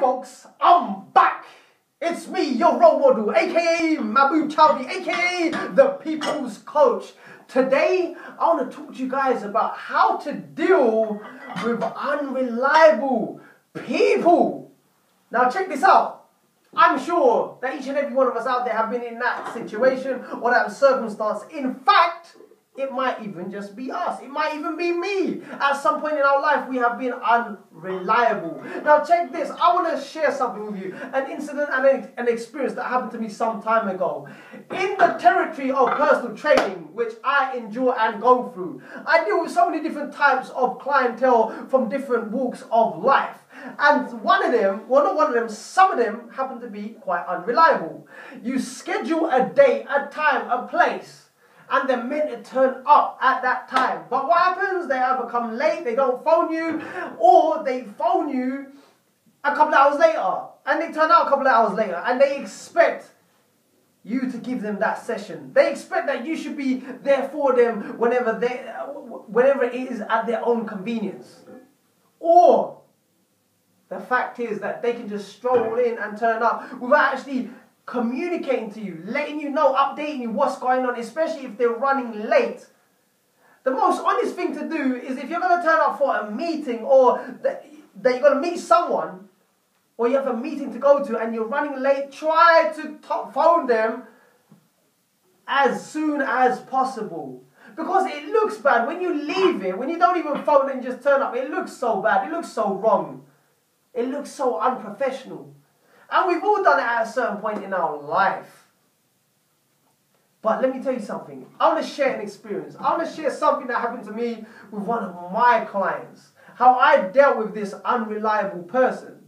folks, I'm back. It's me, your role model, aka Mabu Chowdhury, aka the People's Coach. Today, I want to talk to you guys about how to deal with unreliable people. Now check this out. I'm sure that each and every one of us out there have been in that situation or that circumstance. In fact, it might even just be us. It might even be me. At some point in our life, we have been unreliable. Now check this. I want to share something with you. An incident and an experience that happened to me some time ago. In the territory of personal training, which I enjoy and go through, I deal with so many different types of clientele from different walks of life. And one of them, well not one of them, some of them happen to be quite unreliable. You schedule a date, a time, a place, and they're meant to turn up at that time. But what happens? They either come late, they don't phone you, or they phone you a couple of hours later. And they turn out a couple of hours later, and they expect you to give them that session. They expect that you should be there for them whenever it is at their own convenience. Or the fact is that they can just stroll in and turn up without actually communicating to you, letting you know, updating you what's going on, especially if they're running late. The most honest thing to do is if you're going to turn up for a meeting or that you're going to meet someone or you have a meeting to go to and you're running late, try to phone them as soon as possible. Because it looks bad when you leave it, when you don't even phone and just turn up. It looks so bad, it looks so wrong, it looks so unprofessional. And we've all done it at a certain point in our life. But let me tell you something. I want to share an experience. I want to share something that happened to me with one of my clients. How I dealt with this unreliable person.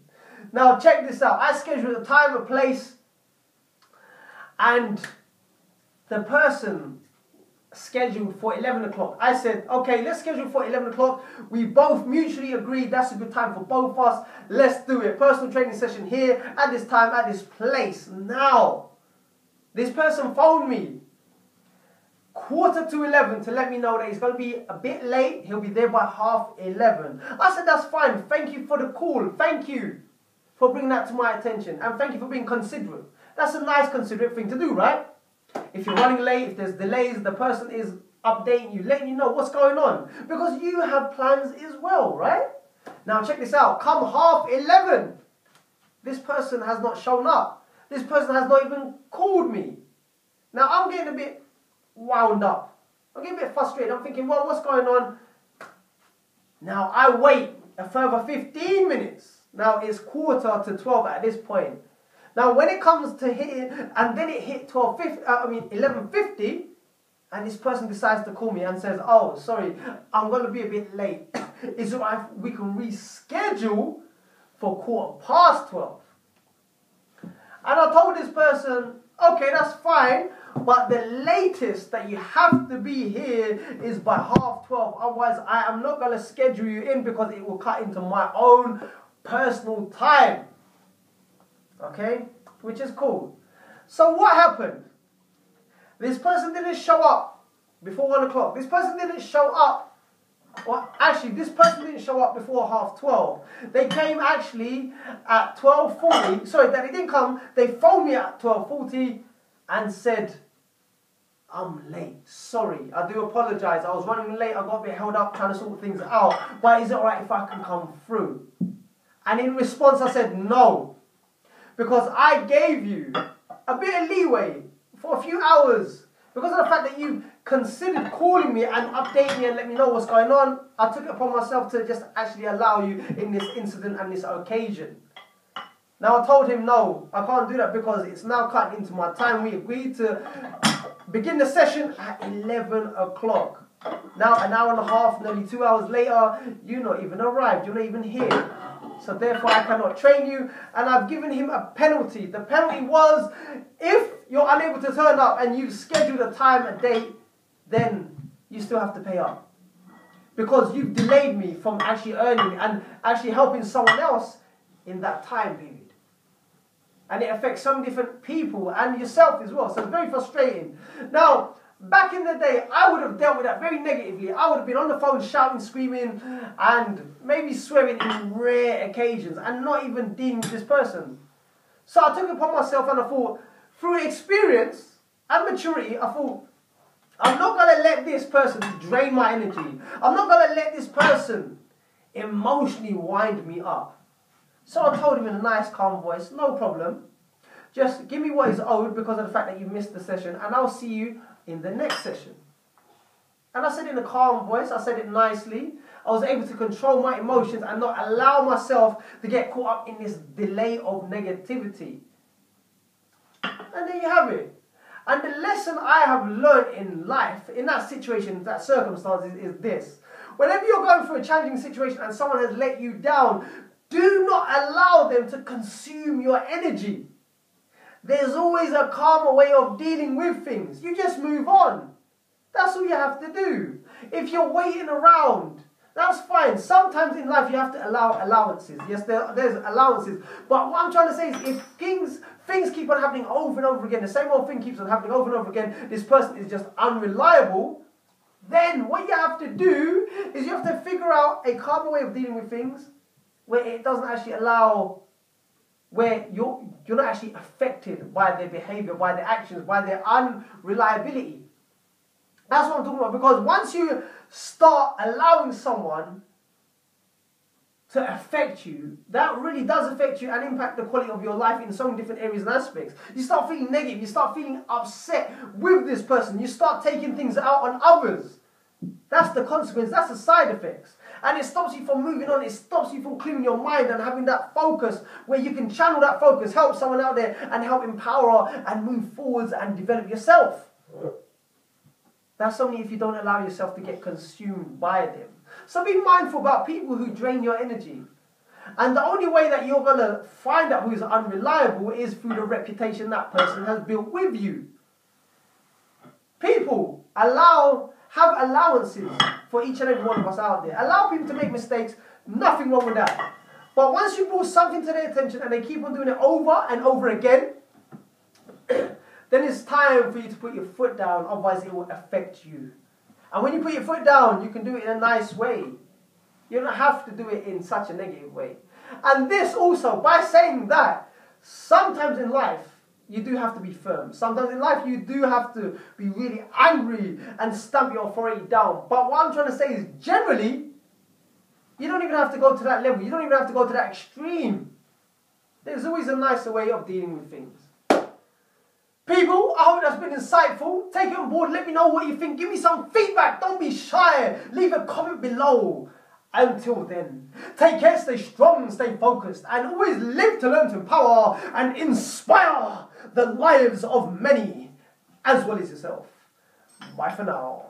Now check this out. I scheduled a time, a place, and the person scheduled for 11 o'clock. I said, okay, let's schedule for 11 o'clock. We both mutually agreed that's a good time for both of us. Let's do it. Personal training session here, at this time, at this place. Now, this person phoned me 11:15 to let me know that he's going to be a bit late. He'll be there by 11:30. I said, that's fine. Thank you for the call. Thank you for bringing that to my attention. And thank you for being considerate. That's a nice, considerate thing to do, right? If you're running late, if there's delays, the person is updating you, letting you know what's going on. Because you have plans as well, right? Now check this out. Come 11:30, this person has not shown up. This person has not even called me. Now I'm getting a bit wound up. I'm getting a bit frustrated. I'm thinking, well, what's going on? Now I wait a further 15 minutes. Now it's 11:45 at this point. Now when it comes to hitting, and then it hit 11:50, and this person decides to call me and says, oh, sorry, I'm going to be a bit late. Is it right if we can reschedule for 12:15? And I told this person, okay, that's fine, but the latest that you have to be here is by 12:30. Otherwise, I am not going to schedule you in because it will cut into my own personal time. Okay, which is cool. So what happened? This person didn't show up before 1 o'clock. This person didn't show up. Well, actually, this person didn't show up before 12:30. They came actually at 12:40. Sorry, they didn't come. They phoned me at 12:40 and said, I'm late. Sorry, I do apologize. I was running late. I got a bit held up trying to sort things out. But is it alright if I can come through? And in response, I said no. Because I gave you a bit of leeway for a few hours. Because of the fact that you considered calling me and updating me and let me know what's going on, I took it upon myself to just actually allow you in this incident and this occasion. Now I told him, no, I can't do that because it's now cutting into my time. We agreed to begin the session at 11 o'clock. Now an hour and a half, nearly 2 hours later, you're not even arrived. You're not even here. So therefore I cannot train you, and I've given him a penalty. The penalty was, if you're unable to turn up and you've scheduled a time, a date, then you still have to pay up. Because you've delayed me from actually earning and actually helping someone else in that time period. And it affects some different people and yourself as well. So it's very frustrating. Now, Back in the day, I would have dealt with that very negatively. I would have been on the phone shouting, screaming, and maybe swearing in rare occasions and not even dealing with this person. So I took it upon myself and I thought, through experience and maturity, I thought, I'm not going to let this person drain my energy. I'm not going to let this person emotionally wind me up. So I told him in a nice, calm voice, no problem. Just give me what is owed because of the fact that you missed the session, and I'll see you in the next session. And I said it in a calm voice, I said it nicely. I was able to control my emotions and not allow myself to get caught up in this delay of negativity. And there you have it. And the lesson I have learned in life, in that situation, that circumstance, is this. Whenever you're going through a challenging situation and someone has let you down, do not allow them to consume your energy. There's always a calmer way of dealing with things. You just move on. That's all you have to do. If you're waiting around, that's fine. Sometimes in life you have to allow allowances. Yes, there's allowances. But what I'm trying to say is if things keep on happening over and over again, the same old thing keeps on happening over and over again, this person is just unreliable, then what you have to do is you have to figure out a calmer way of dealing with things where it doesn't actually allow, where you're not actually affected by their behavior, by their actions, by their unreliability. That's what I'm talking about. Because once you start allowing someone to affect you, that really does affect you and impact the quality of your life in so many different areas and aspects. You start feeling negative, you start feeling upset with this person, you start taking things out on others. That's the consequence, that's the side effects. And it stops you from moving on, it stops you from clearing your mind and having that focus where you can channel that focus, help someone out there and help empower and move forwards and develop yourself. That's only if you don't allow yourself to get consumed by them. So be mindful about people who drain your energy. And the only way that you're going to find out who is unreliable is through the reputation that person has built with you. People have allowances for each and every one of us out there. Allow people to make mistakes, nothing wrong with that. But once you bring something to their attention and they keep on doing it over and over again, then it's time for you to put your foot down, otherwise it will affect you. And when you put your foot down, you can do it in a nice way. You don't have to do it in such a negative way. And this also, by saying that, sometimes in life, you do have to be firm. Sometimes in life, you do have to be really angry and stamp your authority down. But what I'm trying to say is, generally, you don't even have to go to that level. You don't even have to go to that extreme. There's always a nicer way of dealing with things. People, I hope that's been insightful. Take it on board. Let me know what you think. Give me some feedback. Don't be shy. Leave a comment below. Until then, take care, stay strong, stay focused, and always live to learn to empower and inspire the lives of many, as well as yourself. Bye for now.